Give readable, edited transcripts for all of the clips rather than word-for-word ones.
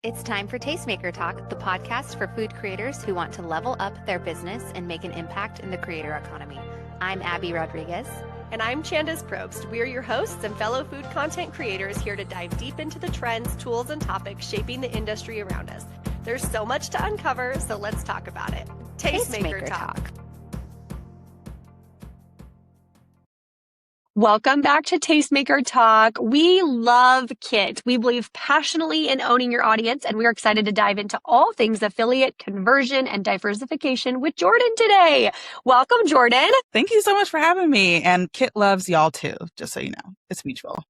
It's time for Tastemaker Talk, the podcast for food creators who want to level up their business and make an impact in the creator economy. I'm Abby Rodriguez. And I'm Chanda's Probst. We're your hosts and fellow food content creators here to dive deep into the trends, tools, and topics shaping the industry around us. There's so much to uncover, so let's talk about it. Tastemaker Talk. Welcome back to Tastemaker Talk. We love Kit. We believe passionately in owning your audience, and we're excited to dive into all things affiliate, conversion, and diversification with Jordan today. Welcome, Jordan. Thank you so much for having me. And Kit loves y'all too, just so you know. It's mutual.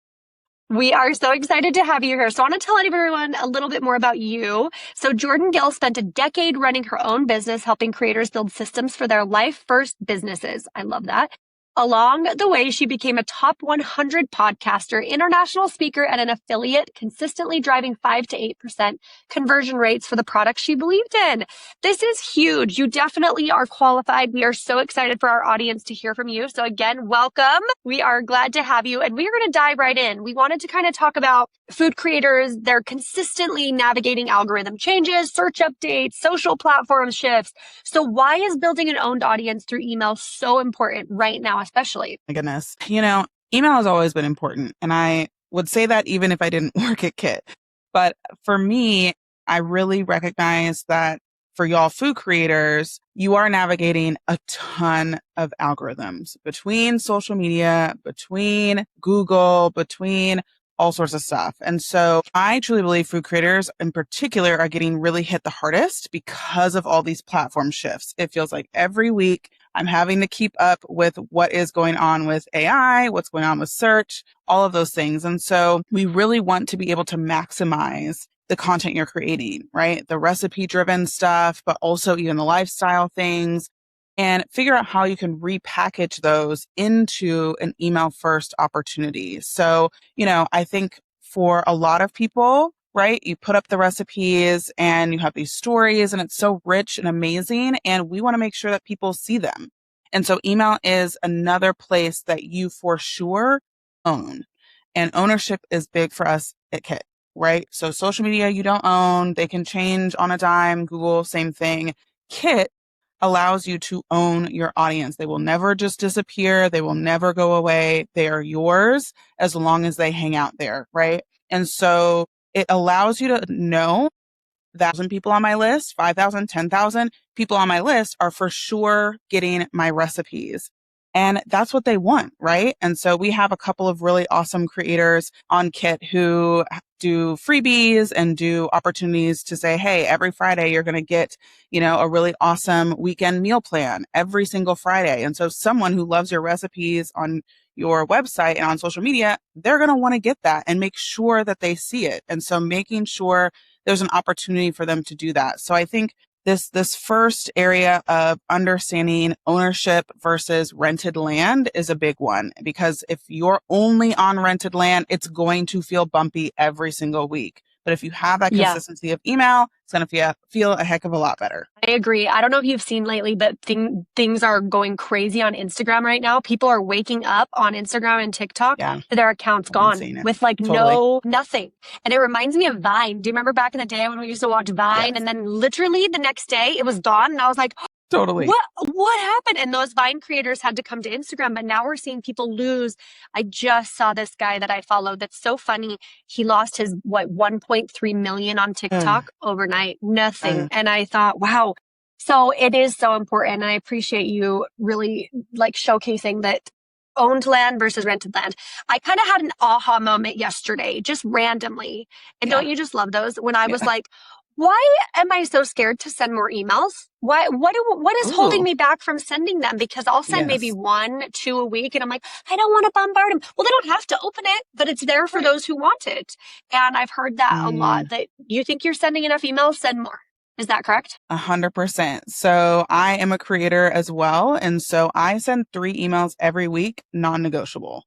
We are so excited to have you here. So I want to tell everyone a little bit more about you. So Jordan Gill spent a decade running her own business, helping creators build systems for their life first businesses. I love that. Along the way, she became a top 100 podcaster, international speaker, and an affiliate, consistently driving 5 to 8% conversion rates for the products she believed in. This is huge. You definitely are qualified. We are so excited for our audience to hear from you. So again, welcome. We are glad to have you. And we are going to dive right in. We wanted to kind of talk about food creators. They're consistently navigating algorithm changes, search updates, social platform shifts. So why is building an owned audience through email so important right now, especially? My goodness. Email has always been important. And I would say that even if I didn't work at Kit. But for me, I really recognize that for y'all food creators, you are navigating a ton of algorithms between social media, between Google, between all sorts of stuff. And so I truly believe food creators in particular are getting really hit the hardest because of all these platform shifts. It feels like every week I'm having to keep up with what is going on with AI, what's going on with search, all of those things. And so we really want to be able to maximize the content you're creating, right? The recipe driven stuff, but also even the lifestyle things, and figure out how you can repackage those into an email first opportunity. So, I think for a lot of people, right, you put up the recipes and you have these stories and it's so rich and amazing. And we want to make sure that people see them. And so email is another place that you for sure own. And ownership is big for us at Kit, right? So social media, you don't own. They can change on a dime. Google, same thing. Kit allows you to own your audience. They will never just disappear. They will never go away. They are yours as long as they hang out there, right? And so it allows you to know that 1,000 people on my list, 5,000, 10,000 people on my list are for sure getting my recipes. And that's what they want, right? And so we have a couple of really awesome creators on Kit who do freebies and do opportunities to say, hey, every Friday you're going to get, a really awesome weekend meal plan every single Friday. And so someone who loves your recipes on your website and on social media, they're going to want to get that and make sure that they see it. And so making sure there's an opportunity for them to do that. So I think this first area of understanding ownership versus rented land is a big one, because if you're only on rented land, it's going to feel bumpy every single week. But if you have that consistency of email, it's going to feel a heck of a lot better. I agree. I don't know if you've seen lately, but things are going crazy on Instagram right now. People are waking up on Instagram and TikTok to their accounts gone with nothing. And it reminds me of Vine. Do you remember back in the day when we used to watch Vine and then literally the next day it was gone? And I was like, totally. What happened? And those Vine creators had to come to Instagram, but now we're seeing people lose. I just saw this guy that I follow that's so funny. He lost his 1.3 million on TikTok overnight. Nothing. And I thought, wow. So it is so important. And I appreciate you really showcasing that owned land versus rented land. I kind of had an aha moment yesterday, just randomly. And don't you just love those? When I was like, why am I so scared to send more emails? What is holding me back from sending them? Because I'll send maybe 1, 2 a week. And I'm like, I don't want to bombard them. Well, they don't have to open it, but it's there for those who want it. And I've heard that a lot, that you think you're sending enough emails, send more. Is that correct? 100%. So I am a creator as well. And so I send 3 emails every week, non-negotiable.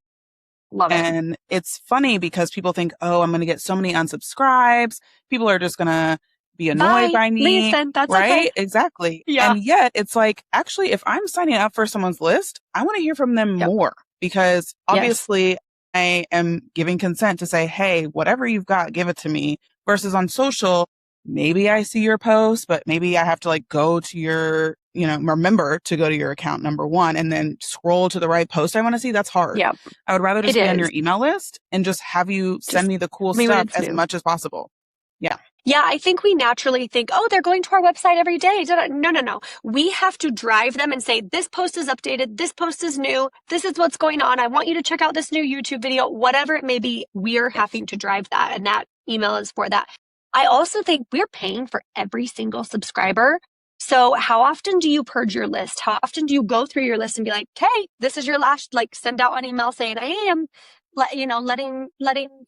Love it. And it's funny because people think, I'm going to get so many unsubscribes. People are just going to be annoyed by me. Listen, that's right? Okay. Exactly. Yeah. And yet it's like, actually, if I'm signing up for someone's list, I want to hear from them more, because obviously I am giving consent to say, hey, whatever you've got, give it to me. versus on social, maybe I see your post, but maybe I have to like go to your, remember to go to your account, number one, and then scroll to the right post I want to see. That's hard. Yep. I would rather just It be on your is. email list and just have you send Just me the cool tell me when stuff it's as new. much as possible. Yeah. Yeah, I think we naturally think, oh, they're going to our website every day. No. We have to drive them and say, this post is updated. This post is new. This is what's going on. I want you to check out this new YouTube video, whatever it may be. We're having to drive that. And that email is for that. I also think we're paying for every single subscriber. So how often do you purge your list? How often do you go through your list and be like, hey, this is your last, like send out an email saying, I am letting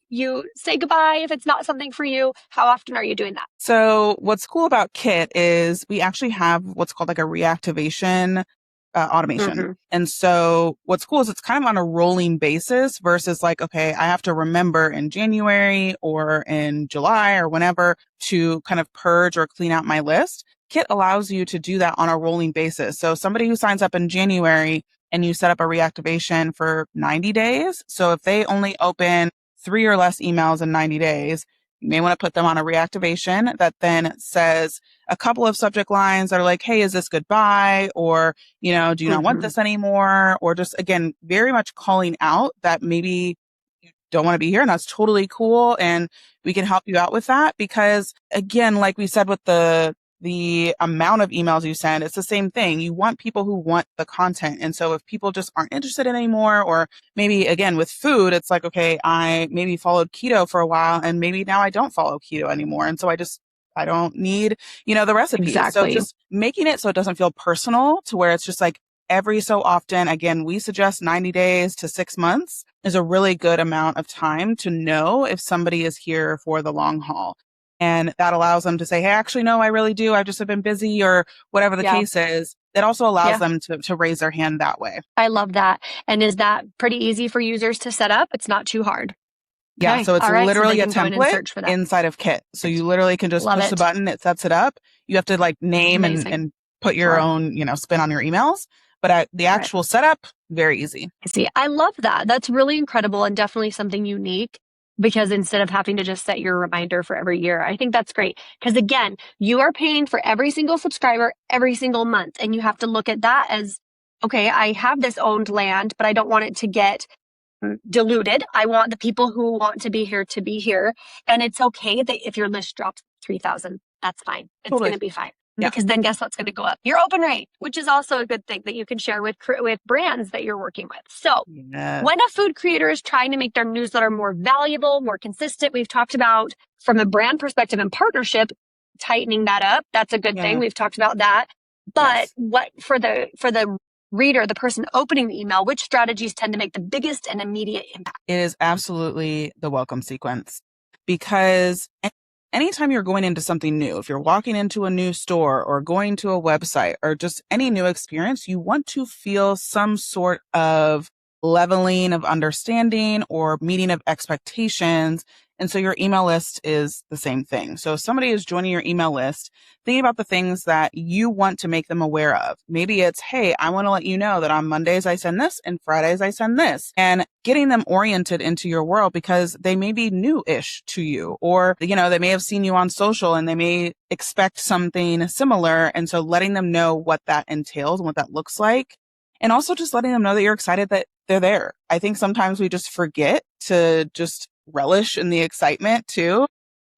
you say goodbye if it's not something for you. How often are you doing that? So what's cool about Kit is we actually have what's called like a reactivation automation. Mm-hmm. And so what's cool is it's kind of on a rolling basis versus like, okay, I have to remember in January or in July or whenever to kind of purge or clean out my list. Kit allows you to do that on a rolling basis. So somebody who signs up in January and you set up a reactivation for 90 days. So if they only open 3 or less emails in 90 days, you may want to put them on a reactivation that then says a couple of subject lines that are like, hey, is this goodbye? Or, do you not want this anymore? Or just, again, very much calling out that maybe you don't want to be here, and that's totally cool. And we can help you out with that because, again, like we said with the amount of emails you send, it's the same thing. You want people who want the content. And so if people just aren't interested in anymore, or maybe again with food, it's like, okay, I maybe followed keto for a while and maybe now I don't follow keto anymore. And so I don't need, the recipes. Exactly. So just making it so it doesn't feel personal to where it's just like every so often, again, we suggest 90 days to 6 months is a really good amount of time to know if somebody is here for the long haul. And that allows them to say, hey, actually, no, I really do. I've just been busy or whatever the case is. It also allows them to raise their hand that way. I love that. And is that pretty easy for users to set up? It's not too hard. Yeah. Okay. So it's literally a template for inside of Kit. So you literally can just push the button. It sets it up. You have to like name and put your own, spin on your emails. But the actual setup, very easy. See, I love that. That's really incredible and definitely something unique. Because instead of having to just set your reminder for every year, I think that's great. Because again, you are paying for every single subscriber every single month. And you have to look at that as, okay, I have this owned land, but I don't want it to get diluted. I want the people who want to be here. And it's okay that if your list drops 3,000, that's fine. It's going to be fine. Yeah. Because then guess what's going to go up? Your open rate, which is also a good thing that you can share with brands that you're working with. So when a food creator is trying to make their newsletter more valuable, more consistent, we've talked about from a brand perspective and partnership, tightening that up. That's a good thing. We've talked about that. But what for the reader, the person opening the email, which strategies tend to make the biggest and immediate impact? It is absolutely the welcome sequence because anytime you're going into something new, if you're walking into a new store or going to a website or just any new experience, you want to feel some sort of leveling of understanding or meeting of expectations. And so your email list is the same thing. So if somebody is joining your email list, think about the things that you want to make them aware of. Maybe it's, hey, I want to let you know that on Mondays I send this and Fridays I send this, and getting them oriented into your world because they may be new-ish to you, or, they may have seen you on social and they may expect something similar. And so letting them know what that entails and what that looks like. And also just letting them know that you're excited that they're there. I think sometimes we just forget to just relish in the excitement too.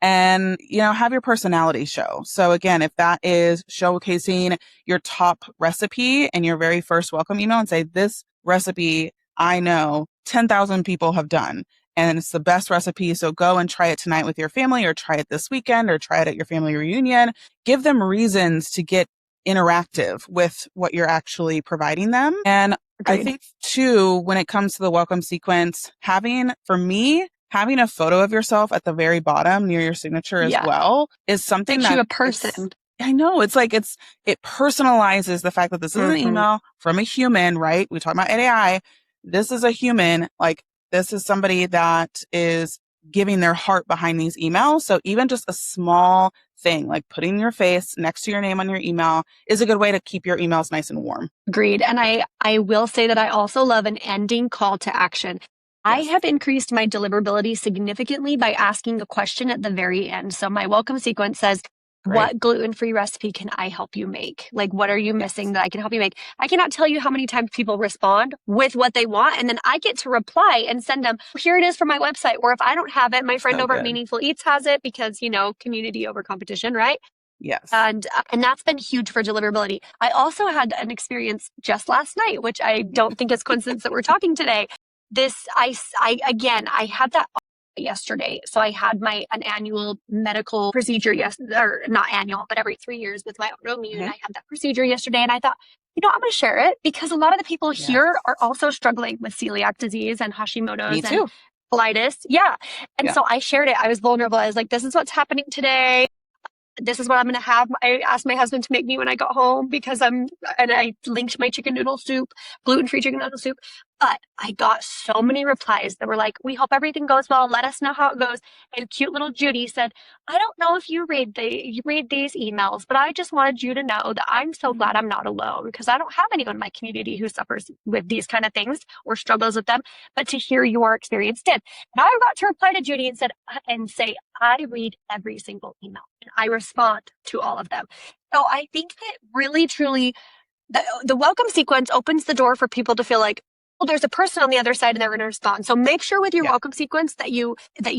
And, have your personality show. So again, if that is showcasing your top recipe in your very first welcome email and say, this recipe, I know 10,000 people have done and it's the best recipe. So go and try it tonight with your family or try it this weekend or try it at your family reunion. Give them reasons to get interactive with what you're actually providing them. And I think too, when it comes to the welcome sequence, having a photo of yourself at the very bottom near your signature as well is something makes that you a person. I know it's like it personalizes the fact that this is an email from a human, right? We talk about AI. This is a human. Like this is somebody that is giving their heart behind these emails. So even just a small thing like putting your face next to your name on your email is a good way to keep your emails nice and warm. Agreed. And I will say that I also love an ending call to action. I have increased my deliverability significantly by asking a question at the very end. So my welcome sequence says, what gluten-free recipe can I help you make? Like, what are you missing that I can help you make? I cannot tell you how many times people respond with what they want. And then I get to reply and send them, here it is from my website. Or if I don't have it, my friend over at Meaningful Eats has it because, community over competition, right? Yes. And that's been huge for deliverability. I also had an experience just last night, which I don't think is coincidence that we're talking today. I had that yesterday. So I had an annual medical procedure, or not annual, but every 3 years with my autoimmune. I had that procedure yesterday, and I thought, I'm going to share it because a lot of the people here are also struggling with celiac disease and Hashimoto's and colitis. Yeah. And so I shared it. I was vulnerable. I was like, this is what's happening today. This is what I'm going to have. I asked my husband to make me when I got home and I linked my chicken noodle soup, gluten-free chicken noodle soup. But I got so many replies that were like, we hope everything goes well. Let us know how it goes. And cute little Judy said, I don't know if you read these emails, but I just wanted you to know that I'm so glad I'm not alone because I don't have anyone in my community who suffers with these kind of things or struggles with them. But to hear your experience did. And I got to reply to Judy and say, I read every single email and I respond to all of them. So I think that really, truly, the welcome sequence opens the door for people to feel like, well, there's a person on the other side and they're going to respond. So make sure with your welcome sequence that you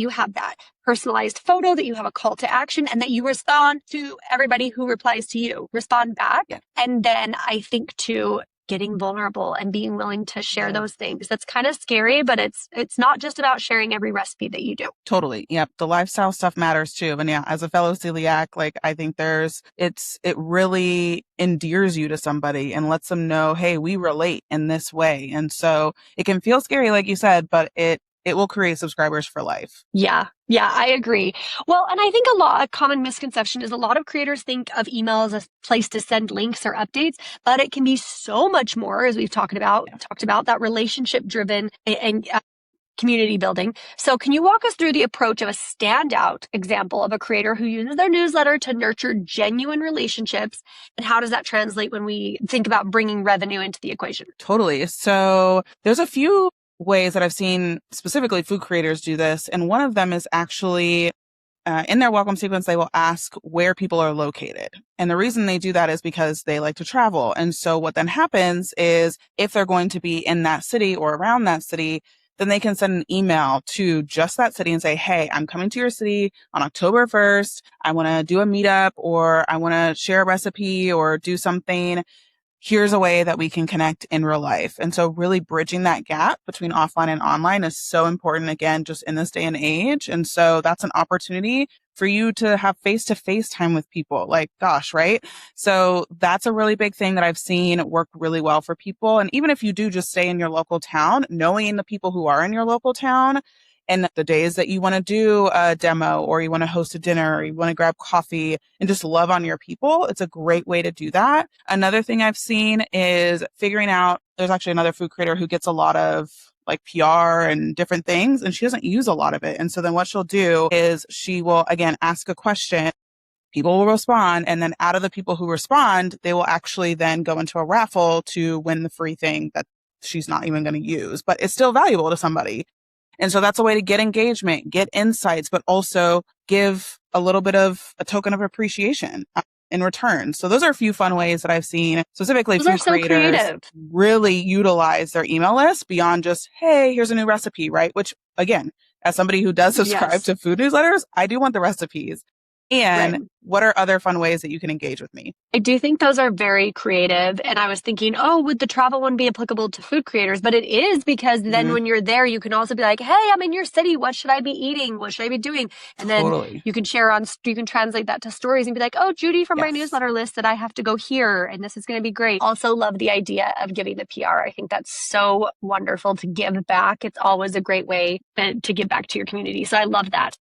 have that personalized photo, that you have a call to action, and that you respond to everybody who replies to you. Respond back. Yeah. And then I think too, getting vulnerable and being willing to share those things. That's kind of scary, but it's not just about sharing every recipe that you do. Totally. Yep. The lifestyle stuff matters too. And yeah, as a fellow celiac, I think it really endears you to somebody and lets them know, hey, we relate in this way. And so it can feel scary, like you said, but it will create subscribers for life. Yeah, I agree. Well, and I think a common misconception is a lot of creators think of email as a place to send links or updates, but it can be so much more, as we've talked about that relationship driven and community building. So can you walk us through the approach of a standout example of a creator who uses their newsletter to nurture genuine relationships? And how does that translate when we think about bringing revenue into the equation? Totally. So there's a few ways that I've seen specifically food creators do this. And one of them is actually in their welcome sequence, they will ask where people are located. And the reason they do that is because they like to travel. And so what then happens is if they're going to be in that city or around that city, then they can send an email to just that city and say, hey, I'm coming to your city on October 1st. I want to do a meetup or I want to share a recipe or do something. Here's a way that we can connect in real life. And so really bridging that gap between offline and online is so important, again, just in this day and age. And so that's an opportunity for you to have face-to-face time with people. Like, gosh, right? So that's a really big thing that I've seen work really well for people. And even if you do just stay in your local town, knowing the people who are in your local town and the days that you want to do a demo or you want to host a dinner or you want to grab coffee and just love on your people, it's a great way to do that. Another thing I've seen is figuring out, there's actually another food creator who gets a lot of PR and different things, and she doesn't use a lot of it. And so then what she'll do is she will, again, ask a question. People will respond. And then out of the people who respond, they will actually then go into a raffle to win the free thing that she's not even going to use, but it's still valuable to somebody. And so that's a way to get engagement, get insights, but also give a little bit of a token of appreciation in return. So those are a few fun ways that I've seen specifically food creators really utilize their email list beyond just, hey, here's a new recipe, right? Which again, as somebody who does subscribe to food newsletters, I do want the recipes. And what are other fun ways that you can engage with me? I do think those are very creative. And I was thinking, would the travel one be applicable to food creators? But it is, because then when you're there, you can also be like, hey, I'm in your city. What should I be eating? What should I be doing? And then you can you can translate that to stories and be like, oh, Judy from my newsletter list said I have to go here and this is going to be great. Also love the idea of giving the PR. I think that's so wonderful to give back. It's always a great way to give back to your community. So I love that.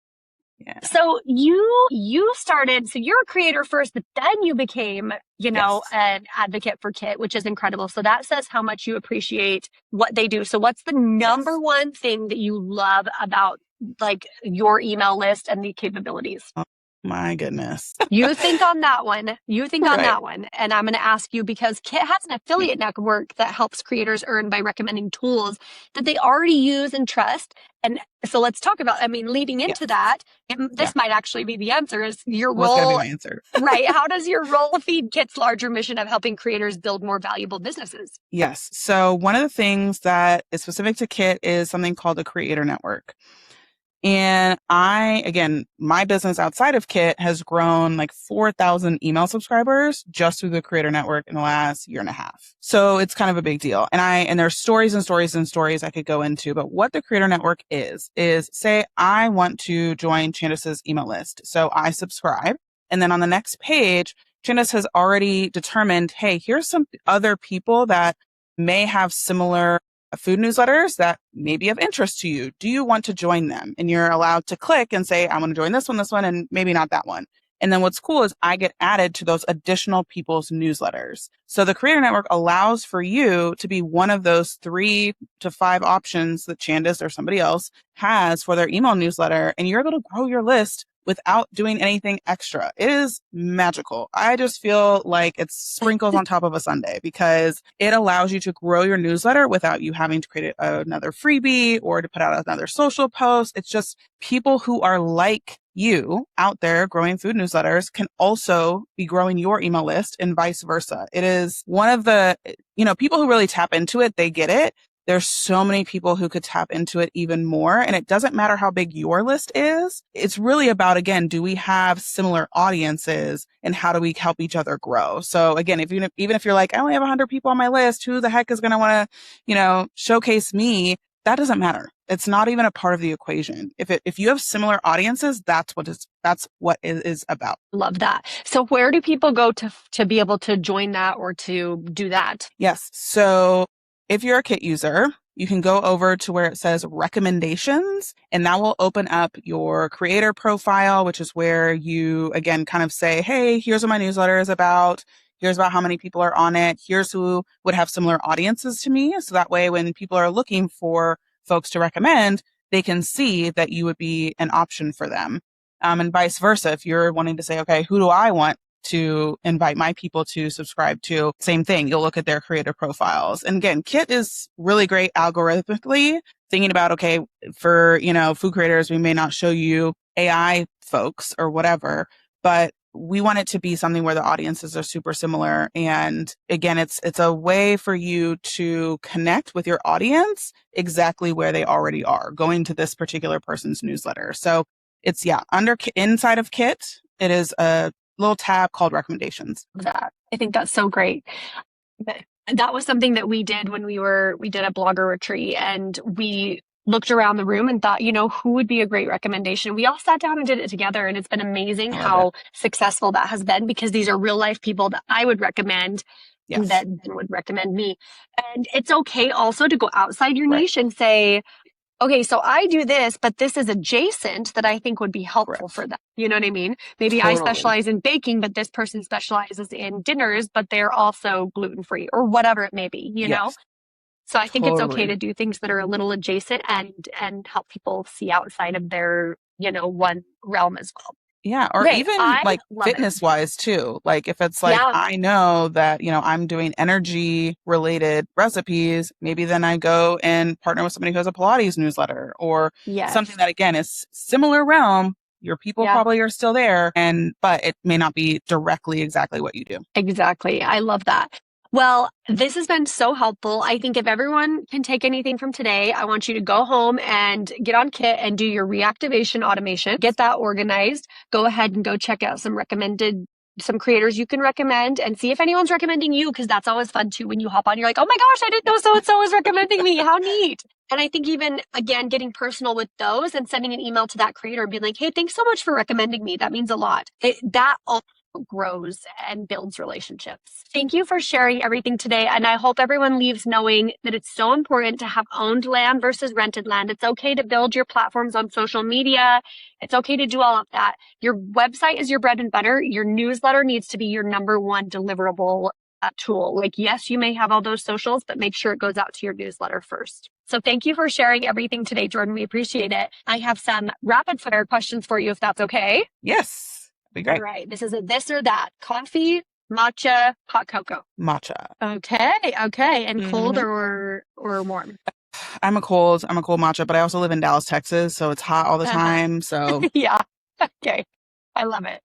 Yeah. So you started, so you're a creator first, but then you became, an advocate for Kit, which is incredible. So that says how much you appreciate what they do. So what's the number one thing that you love about your email list and the capabilities? My goodness. You think on that one. You think on Right. that one. And I'm going to ask you because Kit has an affiliate network that helps creators earn by recommending tools that they already use and trust. And so let's talk about, I mean, leading into that, this might actually be the answer is your Was going to be role, my answer. right? How does your role feed Kit's larger mission of helping creators build more valuable businesses? Yes. So one of the things that is specific to Kit is something called the Creator Network. And again, my business outside of Kit has grown like 4,000 email subscribers just through the Creator Network in the last year and a half. So it's kind of a big deal. And there's stories and stories and stories I could go into, but what the Creator Network is say I want to join Candace's email list. So I subscribe. And then on the next page, Candace has already determined, hey, here's some other people that may have similar food newsletters that may be of interest to you. Do you want to join them? And you're allowed to click and say, I want to join this one, and maybe not that one. And then what's cool is I get added to those additional people's newsletters. So the Creator Network allows for you to be one of those 3 to 5 options that Candace or somebody else has for their email newsletter. And you're able to grow your list without doing anything extra. It is magical. I just feel like it's sprinkles on top of a sundae because it allows you to grow your newsletter without you having to create another freebie or to put out another social post. It's just people who are like you out there growing food newsletters can also be growing your email list and vice versa. It is one of the, people who really tap into it, they get it. There's so many people who could tap into it even more. And it doesn't matter how big your list is. It's really about, again, do we have similar audiences and how do we help each other grow? So again, even if you're like, I only have 100 people on my list, who the heck is going to want to, showcase me? That doesn't matter. It's not even a part of the equation. If you have similar audiences, that's what it is about. Love that. So where do people go to be able to join that or to do that? Yes. So if you're a Kit user, you can go over to where it says recommendations, and that will open up your creator profile, which is where you, again, kind of say, hey, here's what my newsletter is about. Here's about how many people are on it. Here's who would have similar audiences to me. So that way, when people are looking for folks to recommend, they can see that you would be an option for them. And vice versa. If you're wanting to say, okay, who do I want to invite my people to subscribe to? Same thing. You'll look at their creator profiles. And again, Kit is really great algorithmically thinking about, okay, for, food creators, we may not show you AI folks or whatever, but we want it to be something where the audiences are super similar. And again, it's a way for you to connect with your audience exactly where they already are, going to this particular person's newsletter. So it's, inside of Kit, it is a little tab called recommendations. I think that's so great. That was something that we did when we did a blogger retreat, and we looked around the room and thought, who would be a great recommendation? We all sat down and did it together, and it's been amazing how successful that has been because these are real life people that I would recommend and that Ben would recommend me. And it's okay also to go outside your niche and say, okay, so I do this, but this is adjacent that I think would be helpful for them. You know what I mean? Maybe I specialize in baking, but this person specializes in dinners, but they're also gluten-free or whatever it may be, you know? So I think it's okay to do things that are a little adjacent and help people see outside of their, one realm as well. Yeah. Or even like fitness wise too. Like if it's like, I know that, I'm doing energy related recipes, maybe then I go and partner with somebody who has a Pilates newsletter or something that again is similar realm. Your people probably are still there but it may not be directly exactly what you do. Exactly. I love that. Well, this has been so helpful. I think if everyone can take anything from today, I want you to go home and get on Kit and do your reactivation automation, get that organized. Go ahead and go check out some creators you can recommend and see if anyone's recommending you, because that's always fun too. When you hop on, you're like, oh my gosh, I didn't know so-and-so was recommending me. How neat. And I think even, again, getting personal with those and sending an email to that creator and being like, hey, thanks so much for recommending me. That means a lot. That all grows and builds relationships. Thank you for sharing everything today. And I hope everyone leaves knowing that it's so important to have owned land versus rented land. It's okay to build your platforms on social media. It's okay to do all of that. Your website is your bread and butter. Your newsletter needs to be your number one deliverable tool. Like, yes, you may have all those socials, but make sure it goes out to your newsletter first. So thank you for sharing everything today, Jordan. We appreciate it. I have some rapid fire questions for you, if that's okay. Yes. Be great. All right. This is a this or that. Coffee, matcha, hot cocoa. Matcha. Okay. And cold or warm? I'm a cold matcha, but I also live in Dallas, Texas, so it's hot all the time. So Yeah. Okay. I love it.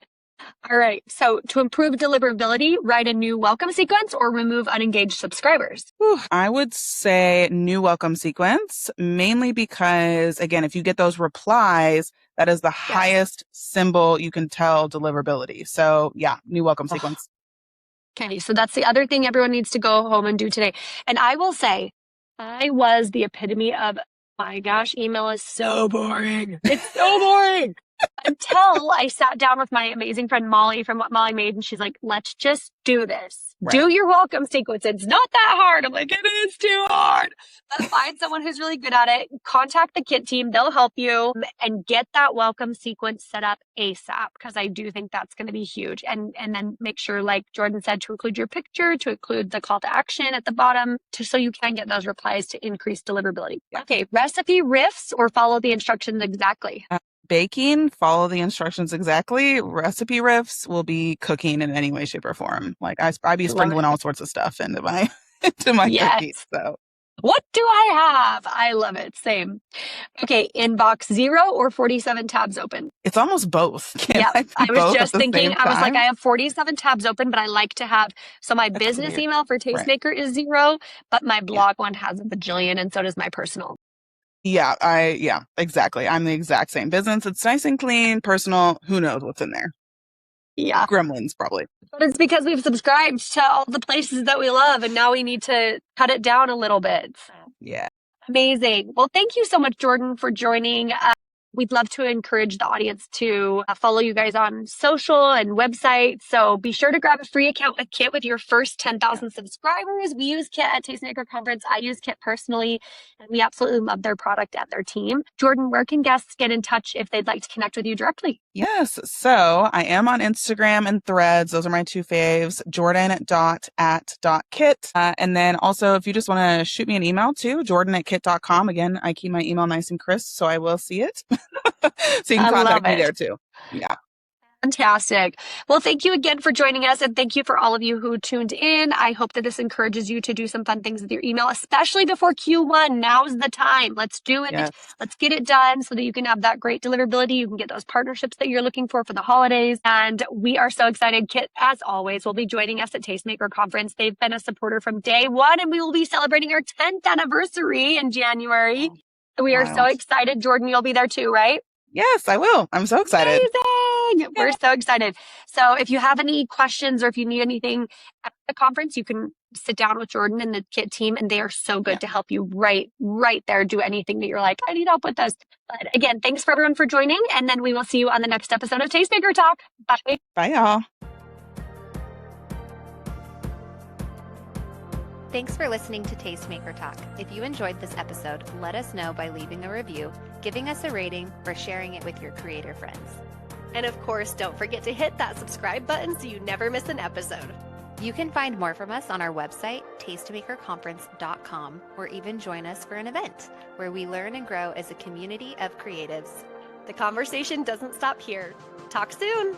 All right. So to improve deliverability, write a new welcome sequence or remove unengaged subscribers. I would say new welcome sequence, mainly because, again, if you get those replies, that is the highest symbol you can tell deliverability. So yeah, new welcome sequence. Okay. So that's the other thing everyone needs to go home and do today. And I will say, I was the epitome of, my gosh, email is so boring. It's so boring. Until I sat down with my amazing friend Molly from What Molly Made, and she's like, let's just do this. Right. Do your welcome sequence. It's not that hard. I'm like, it is too hard. But find someone who's really good at it. Contact the Kit team. They'll help you and get that welcome sequence set up ASAP, because I do think that's going to be huge. And then make sure, like Jordan said, to include your picture, to include the call to action at the bottom, so you can get those replies to increase deliverability. Okay, recipe riffs or follow the instructions exactly? Baking, follow the instructions exactly. Recipe riffs will be cooking in any way, shape, or form. Like I be sprinkling all sorts of stuff into my cookies. So what do I have? I love it. Same. Okay, inbox 0 or 47 tabs open? It's almost both. I was just thinking, I was like, I have 47 tabs open, but I like to have, so my business email for Tastemaker is 0, but my blog one has a bajillion, and so does my personal. Yeah, exactly. I'm the exact same business. It's nice and clean, personal. Who knows what's in there? Yeah. Gremlins, probably. But it's because we've subscribed to all the places that we love, and now we need to cut it down a little bit. Yeah. Amazing. Well, thank you so much, Jordan, for joining. We'd love to encourage the audience to follow you guys on social and website. So be sure to grab a free account with Kit with your first 10,000 subscribers. We use Kit at Tastemaker Conference. I use Kit personally, and we absolutely love their product and their team. Jordan, where can guests get in touch if they'd like to connect with you directly? Yes. So I am on Instagram and Threads. Those are my two faves, jordan.at.kit. And then also, if you just want to shoot me an email too, jordan@kit.com. Again, I keep my email nice and crisp, so I will see it. So you can contact me there too. Yeah. Fantastic. Well, thank you again for joining us, and thank you for all of you who tuned in. I hope that this encourages you to do some fun things with your email, especially before Q1. Now's the time. Let's do it. Yes. Let's get it done so that you can have that great deliverability. You can get those partnerships that you're looking for the holidays. And we are so excited. Kit, as always, will be joining us at Tastemaker Conference. They've been a supporter from day one, and we will be celebrating our 10th anniversary in January. We are so excited. Jordan, you'll be there too, right? Yes, I will. I'm so excited. Amazing. We're so excited. So if you have any questions or if you need anything at the conference, you can sit down with Jordan and the Kit team, and they are so good to help you right there. Do anything that you're like, I need help with this. But again, thanks for everyone for joining. And then we will see you on the next episode of Tastemaker Talk. Bye. Bye, y'all. Thanks for listening to Tastemaker Talk. If you enjoyed this episode, let us know by leaving a review, giving us a rating, or sharing it with your creator friends. And of course, don't forget to hit that subscribe button so you never miss an episode. You can find more from us on our website, tastemakerconference.com, or even join us for an event where we learn and grow as a community of creatives. The conversation doesn't stop here. Talk soon.